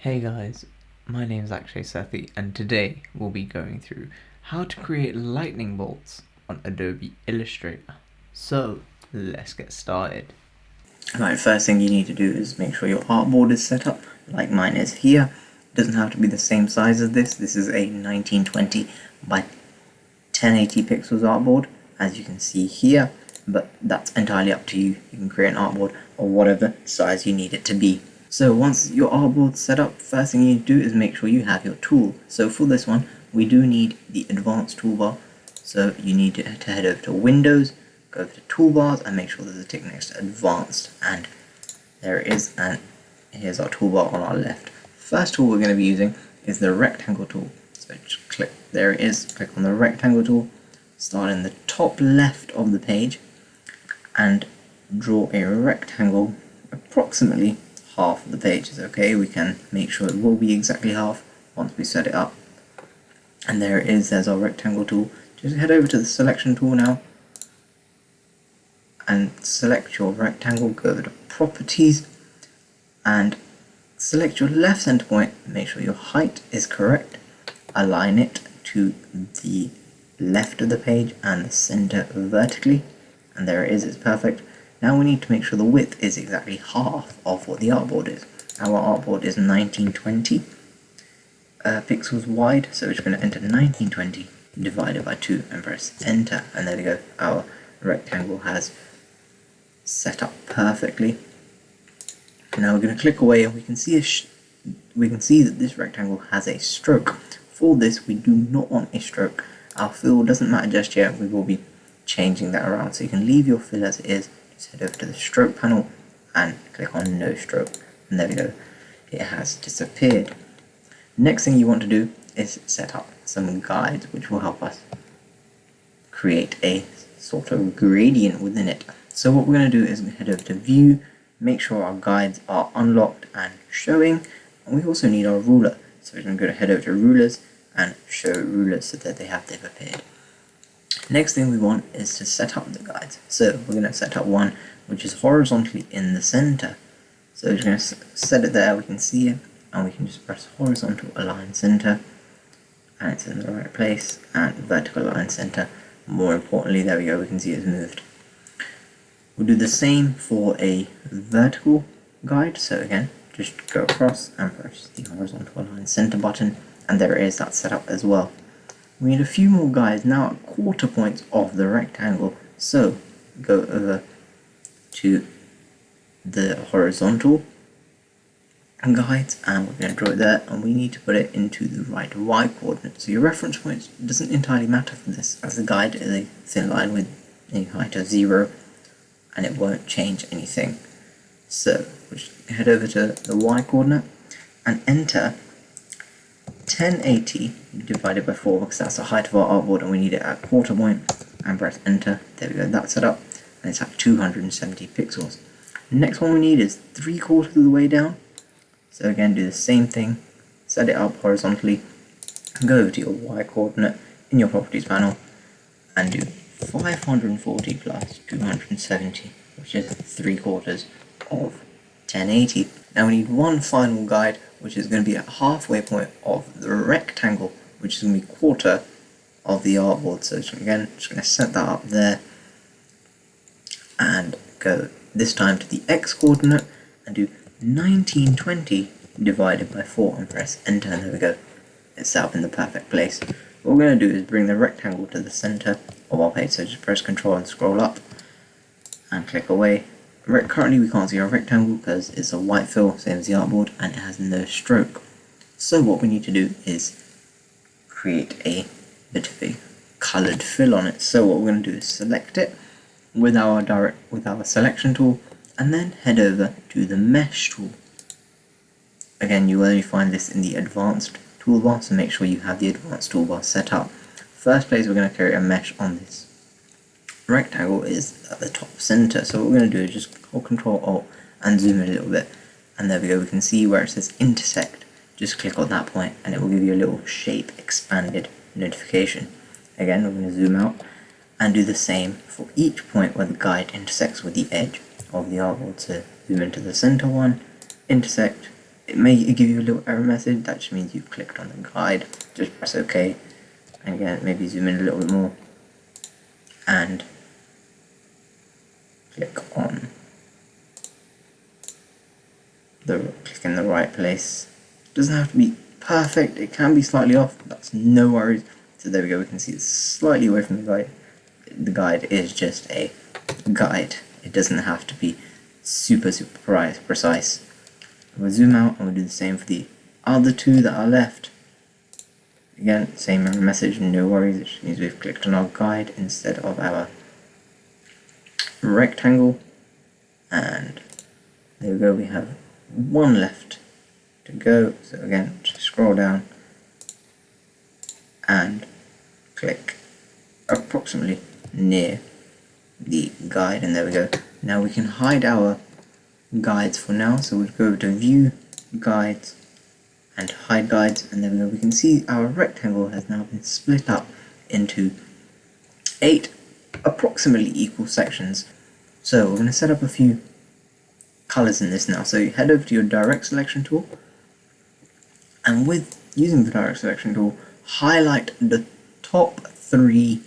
Hey guys, my name is Akshay Sethi and today we'll be going through how to create lightning bolts on Adobe Illustrator. So let's get started. Right, first thing you need to do is make sure your artboard is set up like mine is here. It doesn't have to be the same size as this. This is a 1920 by 1080 pixels artboard, as you can see here, but that's entirely up to you. You can create an artboard or whatever size you need it to be. So once your artboard's set up, first thing you need to do is make sure you have your tool. So for this one, we do need the advanced toolbar. So you need to head over to Windows, go over to Toolbars, and make sure there's a tick next to Advanced. And there it is, and here's our toolbar on our left. First tool we're going to be using is the rectangle tool. So just click, there it is, click on the rectangle tool, start in the top left of the page, and draw a rectangle approximately half of the page is okay. We can make sure it will be exactly half once we set it up. And there it is, there's our rectangle tool. Just head over to the selection tool now and select your rectangle, go over to properties and select your left center point, make sure your height is correct, align it to the left of the page and the center vertically, and there it is, it's perfect. Now we need to make sure the width is exactly half of what the artboard is. Our artboard is 1920 pixels wide, so we're just going to enter 1920 divided by 2 and press enter, and there we go, our rectangle has set up perfectly. Now we're going to click away and we can see that this rectangle has a stroke. For this we do not want a stroke. Our fill doesn't matter just yet, we will be changing that around, so you can leave your fill as it is. Just head over to the stroke panel and click on no stroke, and there we go, it has disappeared. Next thing you want to do is set up some guides which will help us create a sort of gradient within it. So what we're going to do is head over to view, make sure our guides are unlocked and showing, and we also need our ruler. So we're going to head over to rulers and show rulers so that they've appeared. Next thing we want is to set up the guides. So we're going to set up one which is horizontally in the center. So we're going to set it there, we can see it, and we can just press horizontal align center, and it's in the right place, and vertical align center. More importantly, there we go, we can see it's moved. We'll do the same for a vertical guide. So again, just go across and press the horizontal align center button, and there it is, that's set up as well. We need a few more guides now at quarter points of the rectangle. So go over to the horizontal guides and we're going to draw it there, and we need to put it into the right y coordinate. So your reference point doesn't entirely matter for this, as the guide is a thin line with a height of 0 and it won't change anything. So we'll just head over to the y coordinate and enter 1080 divided by 4 because that's the height of our artboard and we need it at quarter point, and press enter. There we go, that's set up and it's at 270 pixels. The next one we need is 3/4 of the way down. So again, do the same thing, set it up horizontally, go over to your y coordinate in your properties panel and do 540 plus 270, which is 3/4 of 1080. Now we need one final guide, which is going to be at halfway point of the rectangle, which is going to be quarter of the artboard. So again, just going to set that up there and go this time to the x coordinate and do 1920 divided by 4 and press enter, and there we go, it's set up in the perfect place. What we're going to do is bring the rectangle to the center of our page, so just press Ctrl and scroll up and click away. Currently we can't see our rectangle because it's a white fill, same as the artboard, and it has no stroke. So what we need to do is create a bit of a coloured fill on it. So what we're going to do is select it with our selection tool, and then head over to the mesh tool. Again, you will only find this in the advanced toolbar, so make sure you have the advanced toolbar set up. First place we're going to create a mesh on this rectangle is at the top center, so what we're going to do is just hold Ctrl Alt and zoom in a little bit, and there we go, we can see where it says intersect. Just click on that point and it will give you a little shape expanded notification. Again, we're going to zoom out and do the same for each point where the guide intersects with the edge of the artboard. So zoom into the center one, intersect, it may give you a little error message. That just means you've clicked on the guide. Just press OK, and again maybe zoom in a little bit more and click in the right place. It doesn't have to be perfect, it can be slightly off, but that's no worries. So there we go, we can see it's slightly away from the guide. The guide is just a guide. It doesn't have to be super precise. We'll zoom out and we'll do the same for the other two that are left. Again, same error message, no worries, it just means we've clicked on our guide instead of our rectangle. And there we go, we have one left to go. So again, just scroll down and click approximately near the guide, and there we go. Now we can hide our guides for now, so we'll go to view guides and hide guides, and there we go. We can see our rectangle has now been split up into 8 approximately equal sections. So we're going to set up a few colors in this now. So you head over to your direct selection tool, and with using the direct selection tool, highlight the top 3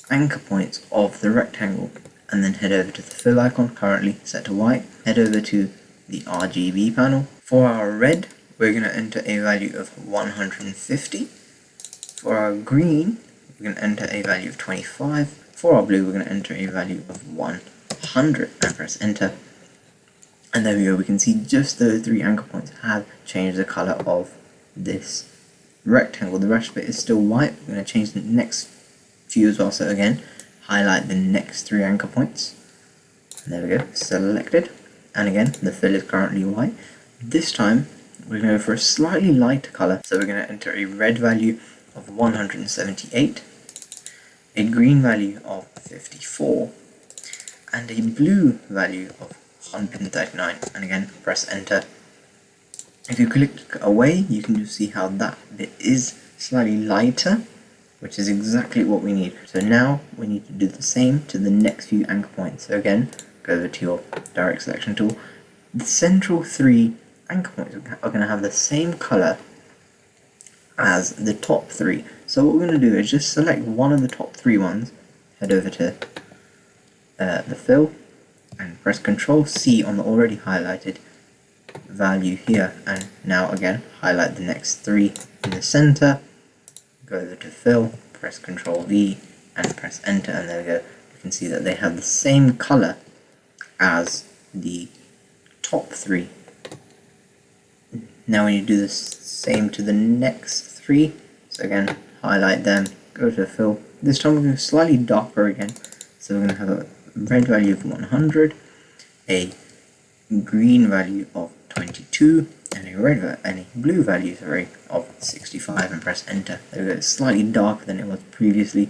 anchor points of the rectangle, and then head over to the fill icon, currently set to white. Head over to the RGB panel. For our red, we're going to enter a value of 150. For our green, we're going to enter a value of 25. For our blue, we're going to enter a value of 100 and press enter. And there we go, we can see just those 3 anchor points have changed the color of this rectangle. The rest of it is still white. We're going to change the next few as well. So again, highlight the next 3 anchor points. And there we go, selected. And again, the fill is currently white. This time, we're going to go for a slightly lighter color. So we're going to enter a red value of 178, a green value of 54, and a blue value of 139. And again, press enter. If you click away, you can just see how that bit is slightly lighter, which is exactly what we need. So now we need to do the same to the next few anchor points. So again, go over to your direct selection tool. The central 3 anchor points are going to have the same color as the top 3. So what we're going to do is just select one of the top 3 ones, head over to the fill, and press Ctrl C on the already highlighted value here, and now again highlight the next 3 in the center, go over to fill, press Ctrl V and press enter, and there we go. You can see that they have the same color as the top 3. Now we need to do the same to the next 3. So again, highlight them, go to fill. This time we're going to go slightly darker again. So we're going to have a red value of 100, a green value of 22, and a blue value of 65, and press enter. There we go. It's slightly darker than it was previously.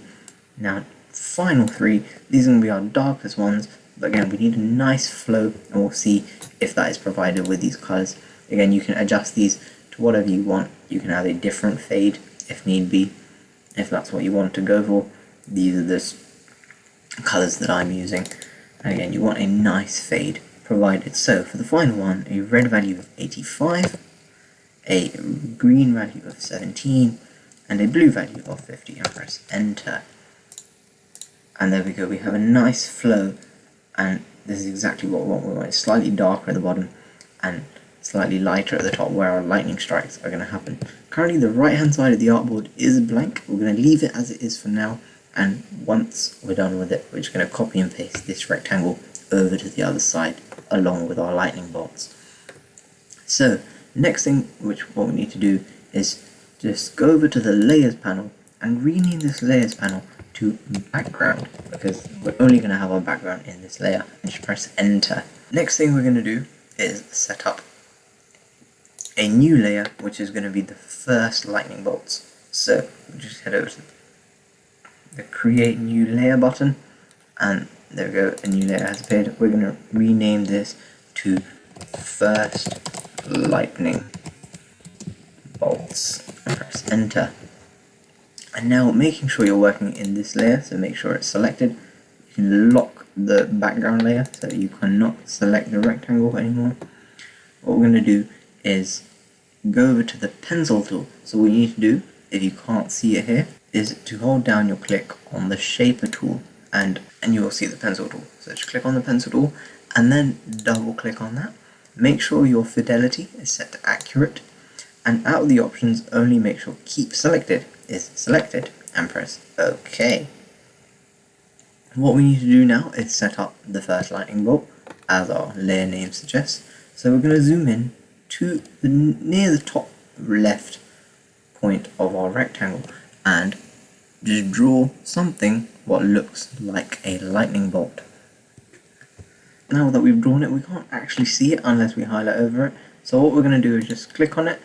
Now, final 3. These are going to be our darkest ones. But again, we need a nice flow, and we'll see if that is provided with these colors. Again, you can adjust these to whatever you want. You can have a different fade if need be, if that's what you want to go for. These are the colors that I'm using. And again, you want a nice fade provided. So for the final one, a red value of 85, a green value of 17, and a blue value of 50, and press enter. And there we go, we have a nice flow, and this is exactly what we want. We want it slightly darker at the bottom and slightly lighter at the top, where our lightning strikes are going to happen. Currently the right hand side of the artboard is blank. We're going to leave it as it is for now, and once we're done with it, we're just going to copy and paste this rectangle over to the other side along with our lightning bolts. So next thing, what we need to do is just go over to the layers panel and rename this layers panel to background, because we're only going to have our background in this layer, and just press enter. Next thing we're going to do is set up a new layer, which is going to be the first lightning bolts. So just head over to the create new layer button, and there we go, a new layer has appeared. We're going to rename this to first lightning bolts, and press enter. And now, making sure you're working in this layer, so make sure it's selected. You can lock the background layer so you cannot select the rectangle anymore. What we're going to do is go over to the pencil tool. So what you need to do, if you can't see it here, is to hold down your click on the shaper tool and you will see the pencil tool. So just click on the pencil tool and then double click on that. Make sure your fidelity is set to accurate, and out of the options only make sure keep selected is selected and press OK. What we need to do now is set up the first lightning bolt as our layer name suggests. So we're going to zoom in to near the top left point of our rectangle and just draw something what looks like a lightning bolt. Now that we've drawn it, we can't actually see it unless we highlight over it. So what we're going to do is just click on it,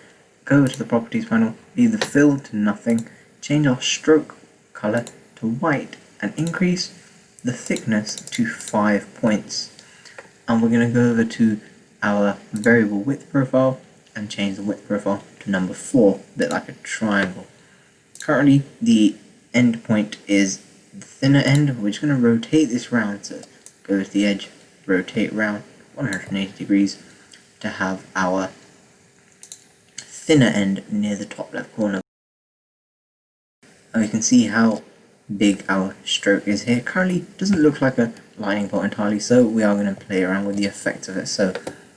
go to the properties panel, leave the fill to nothing, change our stroke color to white and increase the thickness to 5 points. And we're going to go over to our variable width profile and change the width profile to number 4, a bit like a triangle. Currently the end point is the thinner end. We're just going to rotate this round, so go to the edge, rotate round 180 degrees to have our thinner end near the top left corner. And we can see how big our stroke is here. Currently doesn't look like a lightning bolt entirely, so we are going to play around with the effects of it. So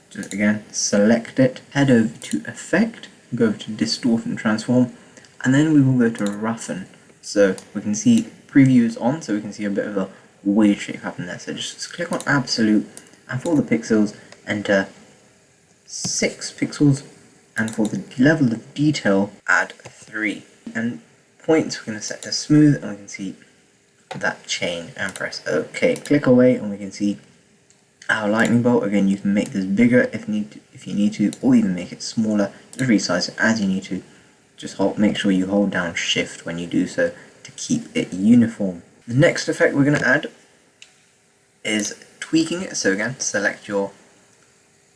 just again select it, head over to effect, go to distort and transform, and then we will go to roughen. So we can see preview is on, so we can see a bit of a weird shape happen there. So just click on absolute, and for the pixels enter 6 pixels, and for the level of detail add 3, and points we're going to set to smooth, and we can see that change and press OK. Click away and we can see our lightning bolt. Again, you can make this bigger if you need to, or even make it smaller. Just resize it as you need to. Just make sure you hold down shift when you do so to keep it uniform. The next effect we're going to add is tweaking it. So again, select your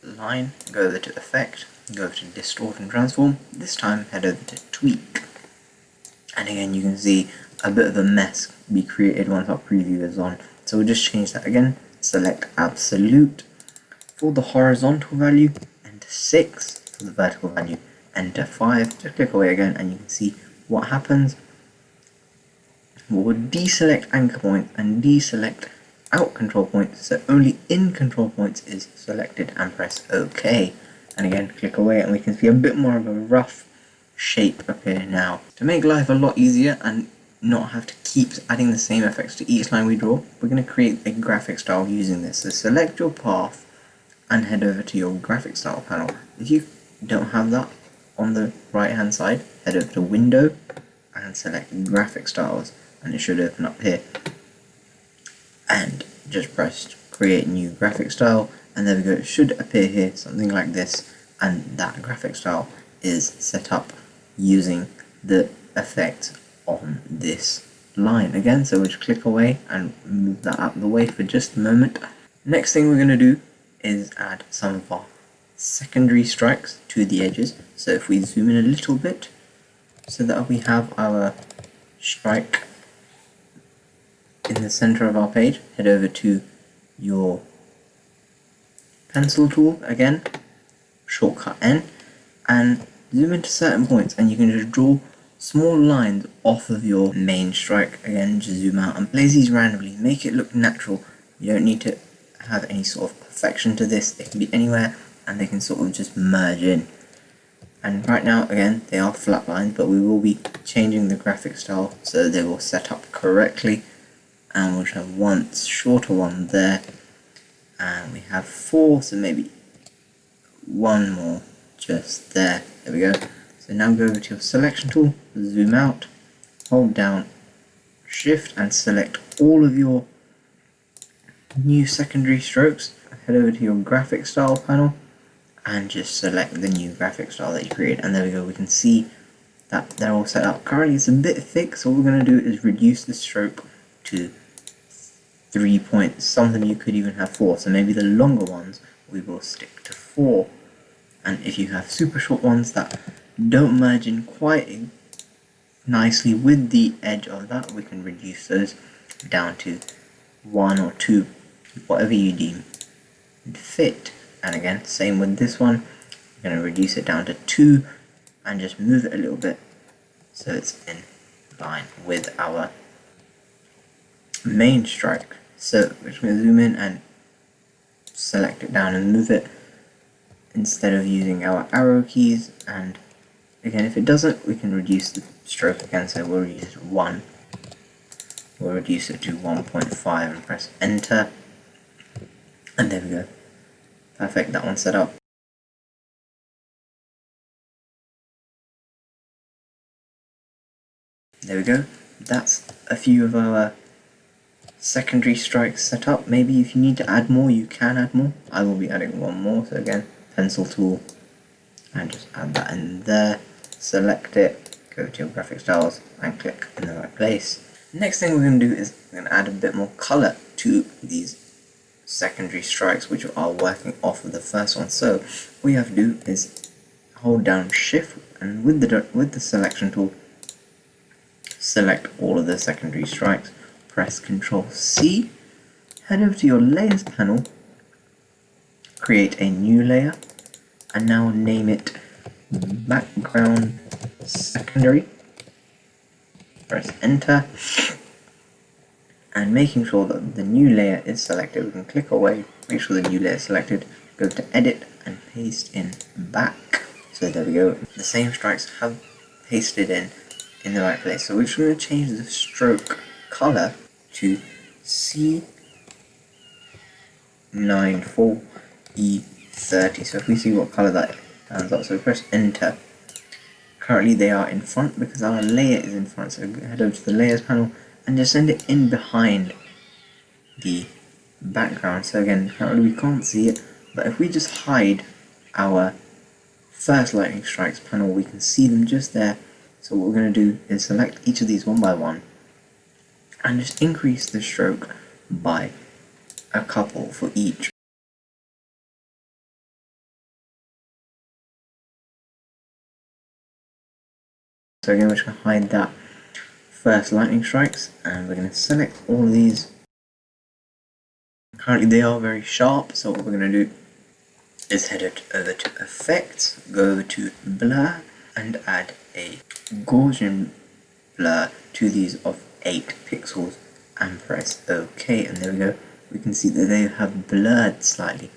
line, go over to effect, go over to distort and transform. This time head over to tweak. And again, you can see a bit of a mess be created once our preview is on. So we'll just change that again. Select absolute for the horizontal value, enter 6 for the vertical value, enter 5. Just click away again, and you can see what happens. We'll deselect anchor points and deselect out control points, so only in control points is selected, and press OK. And again, click away, and we can see a bit more of a rough shape appear now. To make life a lot easier and not have to keep adding the same effects to each line we draw, we're going to create a graphic style using this. So select your path and head over to your graphic style panel. If you don't have that on the right hand side, head over to window and select graphic styles, and it should open up here, and just press create new graphic style, and there we go. It should appear here something like this, and that graphic style is set up using the effect on this line again. So we'll just click away and move that out of the way for just a moment. Next thing we're going to do is add some of our secondary strikes to the edges. So if we zoom in a little bit, so that we have our strike in the center of our page, head over to your pencil tool again, shortcut N, and zoom into certain points, and you can just draw small lines off of your main strike. Again, just zoom out and place these randomly, make it look natural. You don't need to have any sort of perfection to this. They can be anywhere and they can sort of just merge in. And right now, again, they are flat lines, but we will be changing the graphic style so they will set up correctly. And we'll just have one shorter one there, and we have 4, so maybe one more just there. There we go. So now go over to your selection tool, zoom out, hold down shift and select all of your new secondary strokes. Head over to your graphic style panel and just select the new graphic style that you created, and there we go. We can see that they're all set up. Currently it's a bit thick, so what we're going to do is reduce the stroke to 3 points. Some of them you could even have 4, so maybe the longer ones we will stick to 4. And if you have super short ones that don't merge in quite nicely with the edge of that, we can reduce those down to 1 or 2, whatever you deem fit. And again, same with this one, we're going to reduce it down to 2 and just move it a little bit so it's in line with our main strike. So we're just going to zoom in and select it down and move it instead of using our arrow keys. And again, if it doesn't, we can reduce the stroke again, so we'll use 1. We'll reduce it to 1.5 and press enter, and there we go. Perfect, that one's set up. There we go. That's a few of our secondary strikes set up. Maybe if you need to add more, you can add more. I will be adding one more, so again, pencil tool, and just add that in there. Select it, go to your graphic styles, and click in the right place. Next thing we're going to do is we're going to add a bit more color to these secondary strikes, which are working off of the first one. So what you have to do is hold down Shift, and with the selection tool, select all of the secondary strikes. Press Ctrl C, head over to your layers panel, create a new layer, and now name it background secondary. Press enter, and making sure that the new layer is selected, we can click away, make sure the new layer is selected, go to edit and paste in back. So there we go, the same strikes have pasted in the right place. So we're just going to change the stroke color to C94E30. So if we see what color that turns out, so press enter. Currently they are in front because our layer is in front, so head over to the layers panel and just send it in behind the background. So again, currently we can't see it, but if we just hide our first lightning strikes panel, we can see them just there. So what we're going to do is select each of these one by one and just increase the stroke by a couple for each. So again, we're just going to hide that first lightning strikes, and we're going to select all of these. Currently they are very sharp, so what we're going to do is head over to Effects, go over to Blur, and add a Gaussian blur to these of 8 pixels, and press OK, and there we go. We can see that they have blurred slightly.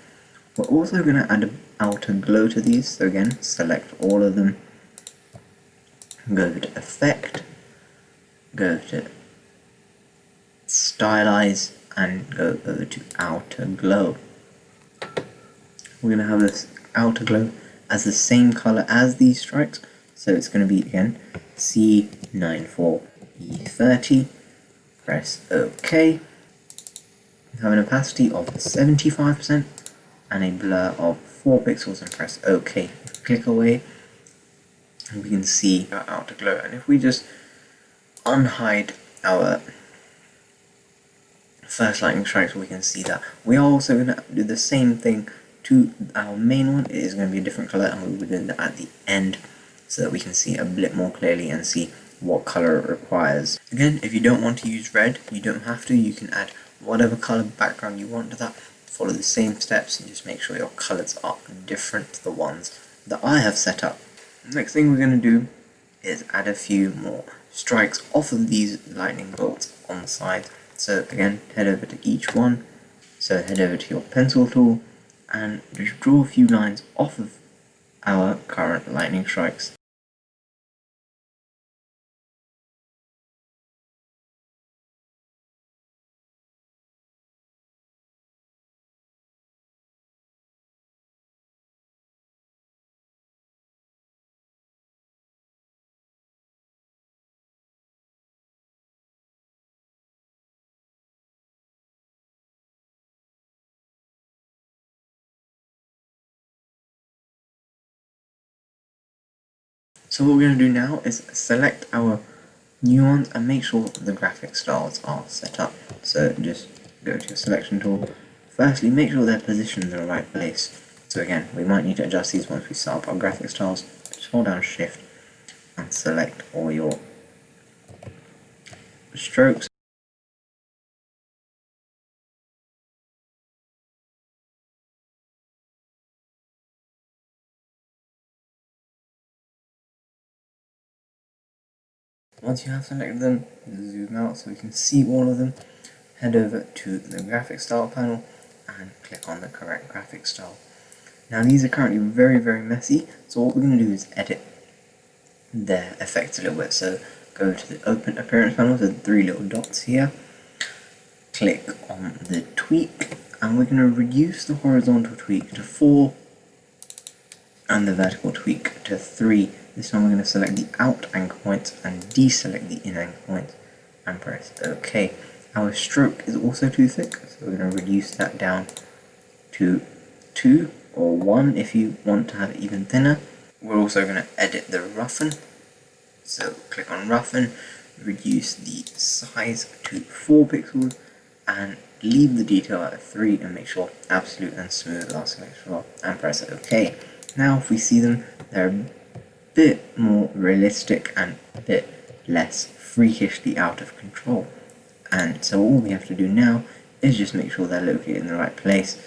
We're also going to add an outer glow to these, so again, select all of them, go over to Effect, go to Stylize, and go over to Outer Glow. We're going to have this outer glow as the same color as these strikes, so it's going to be again C94E30, press OK. We have an opacity of 75% and a blur of 4 pixels, and press OK. Click away and we can see our outer glow, and if we just unhide our first lightning strikes, we can see that. We are also going to do the same thing to our main one. It is going to be a different color, and we'll be doing that at the end so that we can see a bit more clearly and see what color it requires. Again, if you don't want to use red, you don't have to. You can add whatever color background you want to that. Follow the same steps and just make sure your colors are different to the ones that I have set up. Next thing we're going to do is add a few more strikes off of these lightning bolts on the side. So again, head over to each one. So head over to your pencil tool and just draw a few lines off of our current lightning strikes. So what we're going to do now is select our new ones and make sure the graphic styles are set up. So just go to your selection tool. Firstly, make sure they're positioned in the right place. So again, we might need to adjust these once we set up our graphic styles. Just hold down Shift and select all your strokes. Once you have selected them, zoom out so we can see all of them. Head over to the graphic style panel and click on the correct graphic style. Now these are currently very messy, so what we're going to do is edit their effects a little bit. So go to the open appearance panel, so the three little dots here, click on the tweak, and we're going to reduce the horizontal tweak to 4 and the vertical tweak to 3. This time we're going to select the out anchor points and deselect the in anchor points and press OK. Our stroke is also too thick, so we're going to reduce that down to 2 or 1 if you want to have it even thinner. We're also going to edit the roughen, so click on roughen, reduce the size to 4 pixels and leave the detail at 3 and make sure absolute and smooth are selected and press OK. Now if we see them, they're a bit more realistic and a bit less freakishly out of control. And so all we have to do now is just make sure they're located in the right place.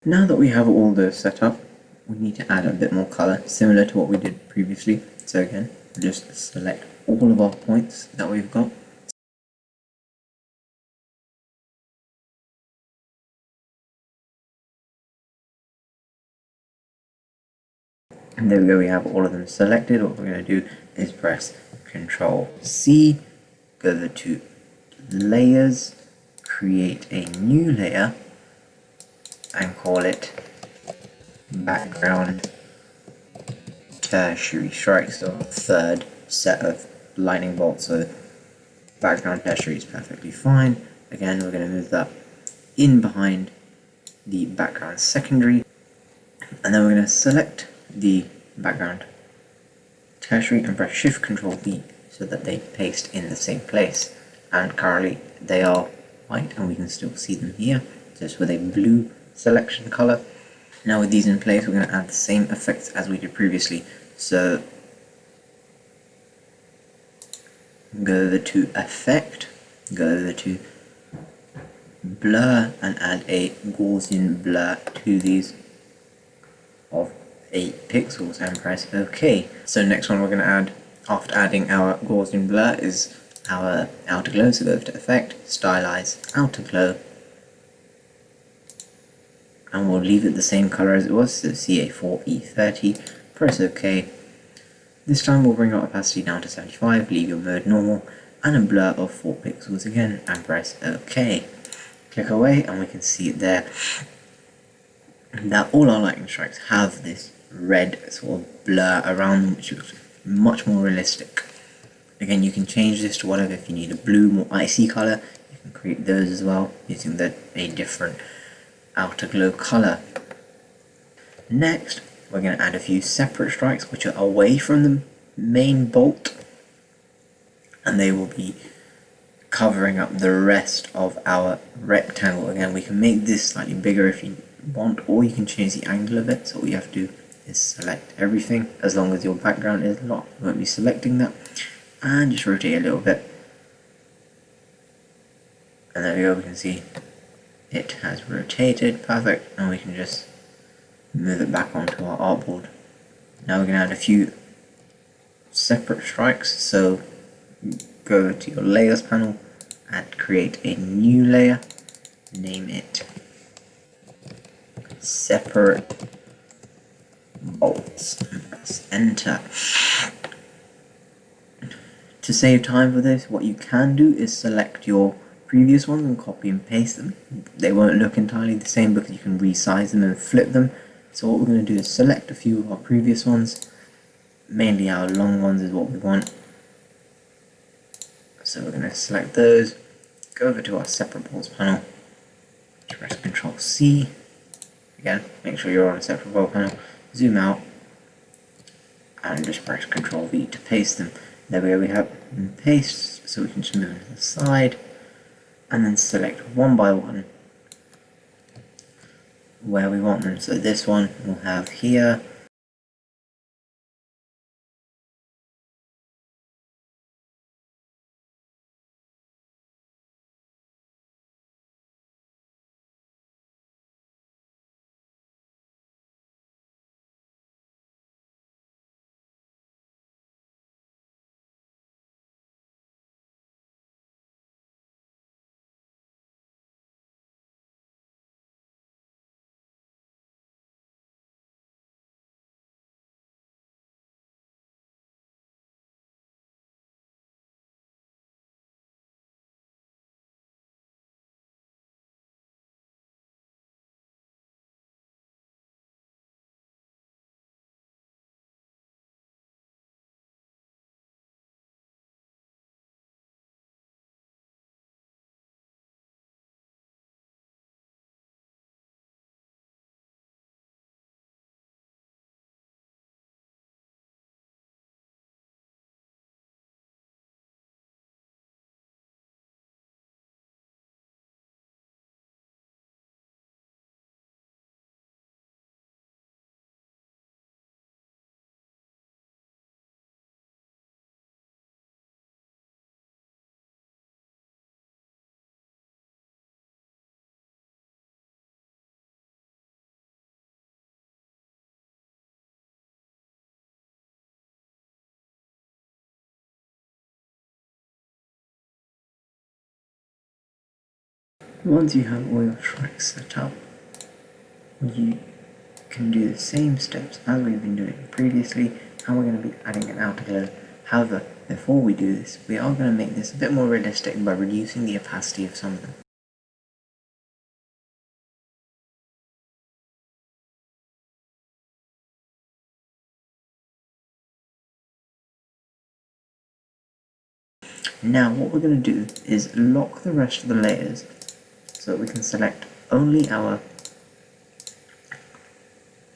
Now that we have all those set up, we need to add a bit more color, similar to what we did previously. So again, just select all of our points that we've got. And there we go, we have all of them selected. What we're going to do is press Control C, go over to Layers, create a new layer, and call it Background Tertiary Strikes, so third set of lightning bolts. So background tertiary is perfectly fine. Again, we're going to move that in behind the background secondary, and then we're going to select the background tertiary and press Shift Control V so that they paste in the same place. And currently they are white and we can still see them here, just with a blue selection color. Now with these in place, we're going to add the same effects as we did previously. So go over to Effect, go over to Blur and add a Gaussian blur to these of 8 pixels and press OK. So next one we're going to add, after adding our Gaussian blur, is our outer glow. So go over to Effect, Stylize, Outer Glow, and we'll leave it the same color as it was, so CA4E30, press OK. This time we'll bring our opacity down to 75, leave your mode normal, and a blur of 4 pixels again, and press OK. Click away and we can see it there. Now all our lightning strikes have this red sort of blur around them, which looks much more realistic. Again, you can change this to whatever. If you need a blue, more icy color, you can create those as well, using a different outer glow color. Next, we're going to add a few separate strikes which are away from the main bolt, and they will be covering up the rest of our rectangle. Again, we can make this slightly bigger if you want, or you can change the angle of it. So all you have to do is select everything, as long as your background is locked, you won't be selecting that, and just rotate a little bit. And there we go, we can see it has rotated, perfect, and we can just move it back onto our artboard. Now we're going to add a few separate strikes, so go to your layers panel and create a new layer, name it separate bolts and press enter. To save time for this, what you can do is select your previous ones and copy and paste them. They won't look entirely the same because you can resize them and flip them. So what we're going to do is select a few of our previous ones. Mainly our long ones is what we want. So we're going to select those, go over to our separate bolts panel, press Ctrl C. Again, make sure you're on a separate bolt panel, zoom out, and just press Ctrl V to paste them. There we go, we have them paste, so we can just move to the side, and then select one by one where we want them. So this one we'll have here. Once you have all your tracks set up, you can do the same steps as we've been doing previously, and we're going to be adding an outer glow. However, before we do this, we are going to make this a bit more realistic by reducing the opacity of some of them. Now what we're going to do is lock the rest of the layers so that we can select only our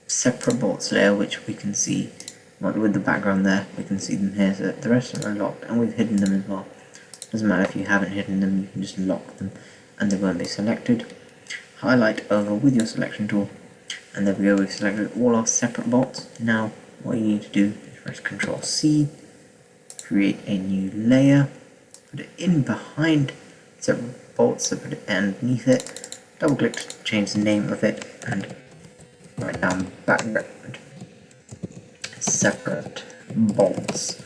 separate bolts layer, which we can see with the background there. We can see them here, so the rest of them are locked, and we've hidden them as well. Doesn't matter if you haven't hidden them, you can just lock them and they won't be selected. Highlight over with your selection tool, and there we go, we've selected all our separate bolts. Now what you need to do is press Ctrl C, create a new layer, put it in behind separate bolts, so put it underneath it, double click to change the name of it, and write down background separate bolts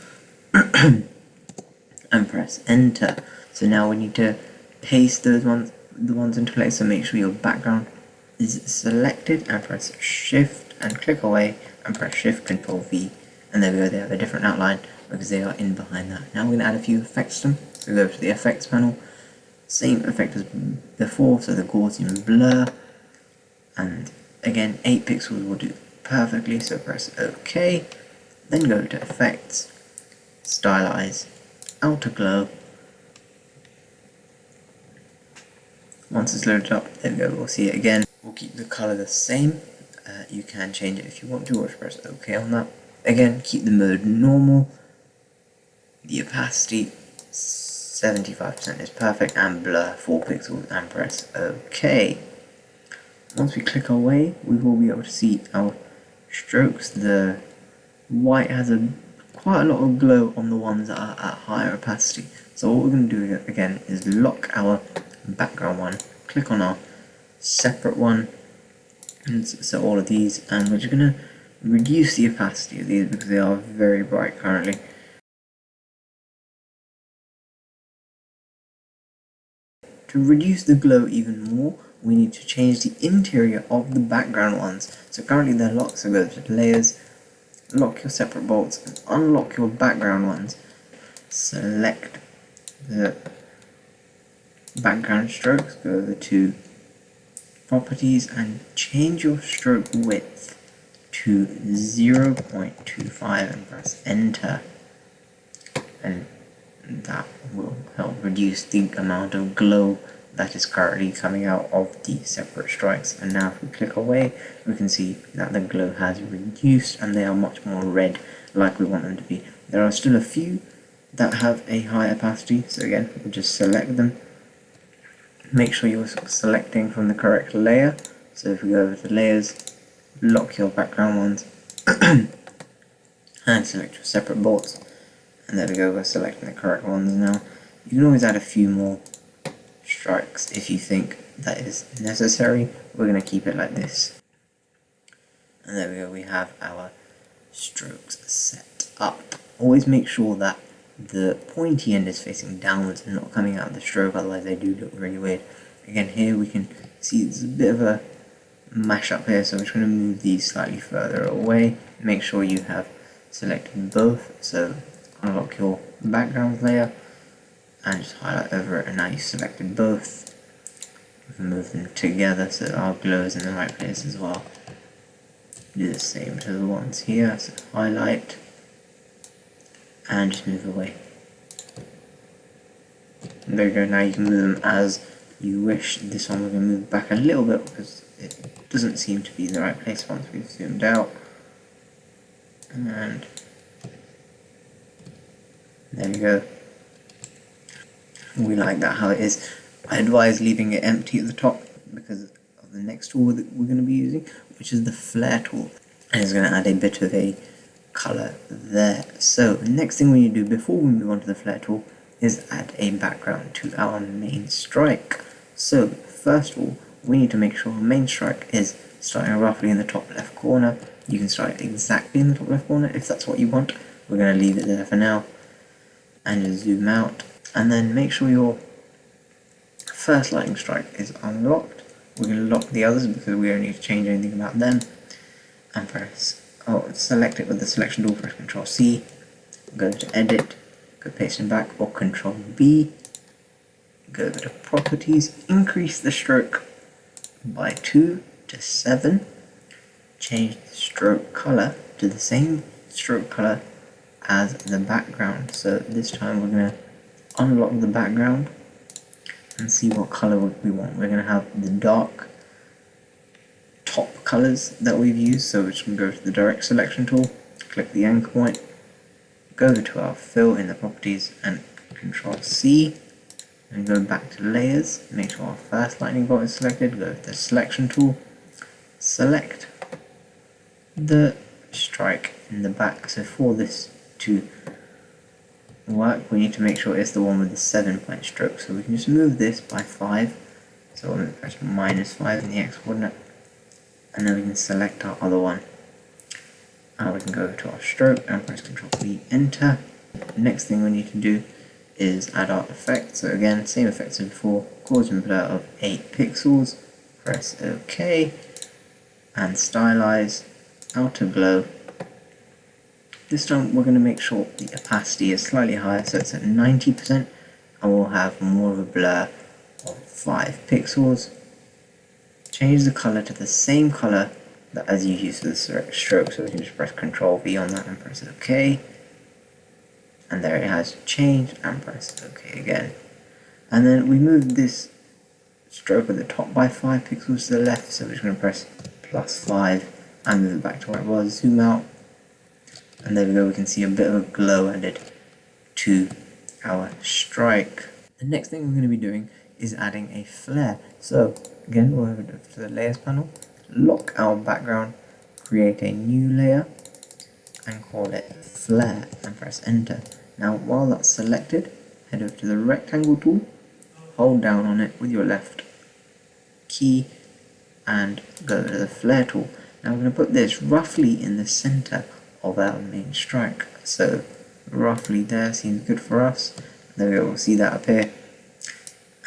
and press enter. So now we need to paste the ones into place, so make sure your background is selected and press shift and click away and press shift Ctrl V, and there we go, they have a different outline because they are in behind that. Now we're going to add a few effects to them, so go to the effects panel, same effect as before, so the Gaussian blur, and again 8 pixels will do perfectly, so press OK, then go to effects, stylize, outer glow. Once it's loaded up, there we go, we'll see it again. We'll keep the colour the same, you can change it if you want to, or just press OK on that. Again, keep the mode normal, the opacity 75% is perfect, and blur 4 pixels, and press OK. Once we click away, we will be able to see our strokes. The white has quite a lot of glow on the ones that are at higher opacity. So what we're going to do again is lock our background one, click on our separate one, and so all of these, and we're just going to reduce the opacity of these because they are very bright currently. To reduce the glow even more, we need to change the interior of the background ones. So currently they're locked, so go to layers, lock your separate bolts, and unlock your background ones. Select the background strokes, go over to properties and change your stroke width to 0.25 and press enter, and that will help reduce the amount of glow that is currently coming out of the separate strikes. And now if we click away, we can see that the glow has reduced and they are much more red like we want them to be. There are still a few that have a high opacity, so again we'll just select them. Make sure you're selecting from the correct layer. So if we go over to layers, lock your background ones and select your separate bolts, and there we go, we're selecting the correct ones now. You can always add a few more strikes if you think that is necessary. We're going to keep it like this, and there we go, we have our strokes set up. Always make sure that the pointy end is facing downwards and not coming out of the stroke, otherwise they do look really weird. Again, here we can see there's a bit of a mash up here, so we're just going to move these slightly further away. Make sure you have selected both, so unlock your background layer and just highlight over it, and now you've selected both. We can move them together so our glow is in the right place as well. Do the same to the ones here, so highlight and just move away. And there you go, now you can move them as you wish. This one we're going to move back a little bit because it doesn't seem to be in the right place once we've zoomed out. And there we go. We like that how it is. I advise leaving it empty at the top because of the next tool that we're going to be using, which is the flare tool. And it's going to add a bit of a colour there. So next thing we need to do before we move on to the flare tool is add a background to our main strike. So first of all, we need to make sure our main strike is starting roughly in the top left corner. You can start exactly in the top left corner if that's what you want. We're going to leave it there for now and just zoom out, and then make sure your first lightning strike is unlocked. We're going to lock the others because we don't need to change anything about them, and select it with the selection tool, press Ctrl C, go to edit, go paste and back, or Ctrl B, go over to properties, increase the stroke by 2 to 7, change the stroke color to the same stroke color as the background. So this time we're going to unlock the background and see what color we want. We're going to have the dark top colors that we've used, so we're just going to go to the direct selection tool, click the anchor point, go to our fill in the properties and Ctrl C, and go back to layers, make sure our first lightning bolt is selected, go to the selection tool, select the strike in the back. So for this to work, we need to make sure it's the one with the 7-point stroke, so we can just move this by 5, so we'll press -5 in the X coordinate, and then we can select our other one. We can go to our stroke and press Ctrl V, enter. Next thing we need to do is add our effect. So again, same effects as before, Gaussian blur of 8 pixels, press OK, and stylize outer glow. This time we're going to make sure the opacity is slightly higher, so it's at 90%, and we'll have more of a blur of 5 pixels. Change the color to the same color that as you use the stroke, so we can just press Ctrl V on that and press OK. And there it has changed, and press OK again. And then we moved this stroke at the top by 5 pixels to the left, so we're just going to press +5 and move it back to where it was, zoom out, and there we go, we can see a bit of a glow added to our strike. The next thing we're going to be doing is adding a flare. So again, we'll over to the layers panel, lock our background, create a new layer, and call it flare, and press enter. Now while that's selected, head over to the rectangle tool, hold down on it with your left key, and go to the flare tool. Now we're going to put this roughly in the center of our main strike. So roughly there seems good for us. There we go, we'll see that appear.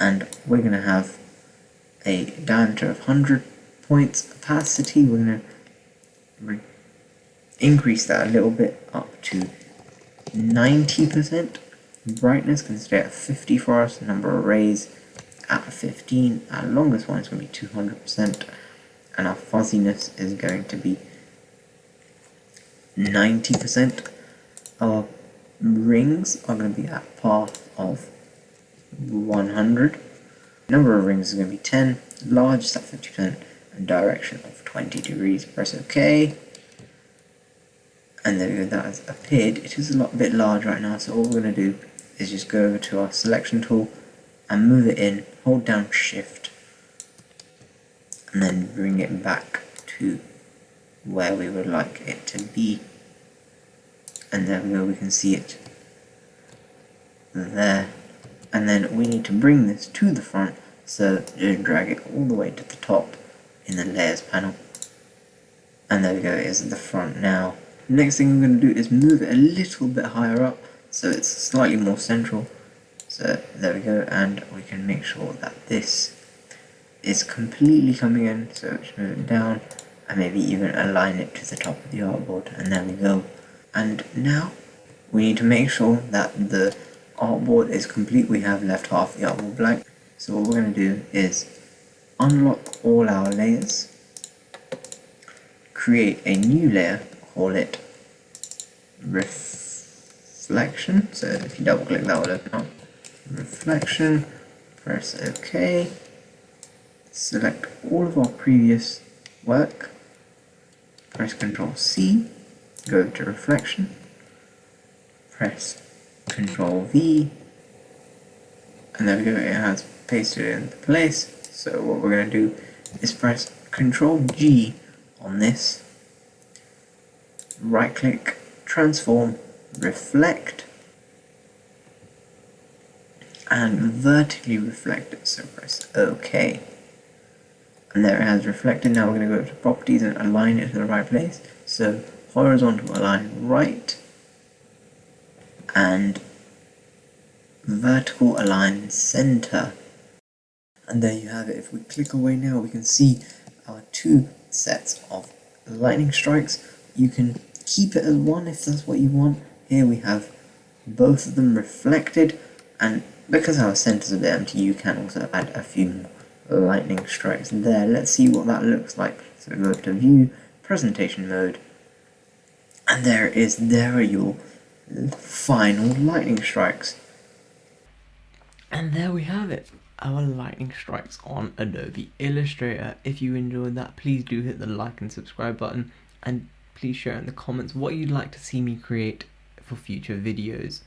And we're going to have a diameter of 100 points. Opacity, we're going to increase that a little bit up to 90%. Brightness can stay at 50 for us. Number of rays at 15. Our longest one is going to be 200%. And our fuzziness is going to be 90%. Our rings are going to be at path of 100. Number of rings is going to be 10. Largest at 50%. And direction of 20 degrees. Press OK. And there we go, that has appeared. It is a bit large right now, so all we're going to do is just go over to our selection tool and move it in, hold down shift, and then bring it back to where we would like it to be. And there we go, we can see it there. And then we need to bring this to the front, so just drag it all the way to the top in the layers panel. And there we go, it is at the front now. Next thing we're going to do is move it a little bit higher up so it's slightly more central. So there we go, and we can make sure that this is completely coming in. So just move it down and maybe even align it to the top of the artboard, and there we go. And now we need to make sure that the artboard is complete. We have left half the artboard blank. So what we're going to do is unlock all our layers, create a new layer, call it reflection. So if you double click, that will open up reflection. Press OK. Select all of our previous work. Press Ctrl C. Go to reflection. Press Ctrl V. And there we go. It has pasted it into place. So what we're going to do is press Ctrl G on this. Right click, transform, reflect, and vertically reflect it. So press OK. And there it has reflected. Now we're going to go to properties and align it to the right place. So horizontal align right, and vertical align center. And there you have it. If we click away now, we can see our two sets of lightning strikes. You can keep it as one if that's what you want. Here we have both of them reflected, and because our center is a bit empty, you can also add a few more lightning strikes there. Let's see what that looks like. So go to view, presentation mode, and there are your final lightning strikes. And there we have it, our lightning strikes on Adobe Illustrator. If you enjoyed that, please do hit the like and subscribe button, and please share in the comments what you'd like to see me create for future videos.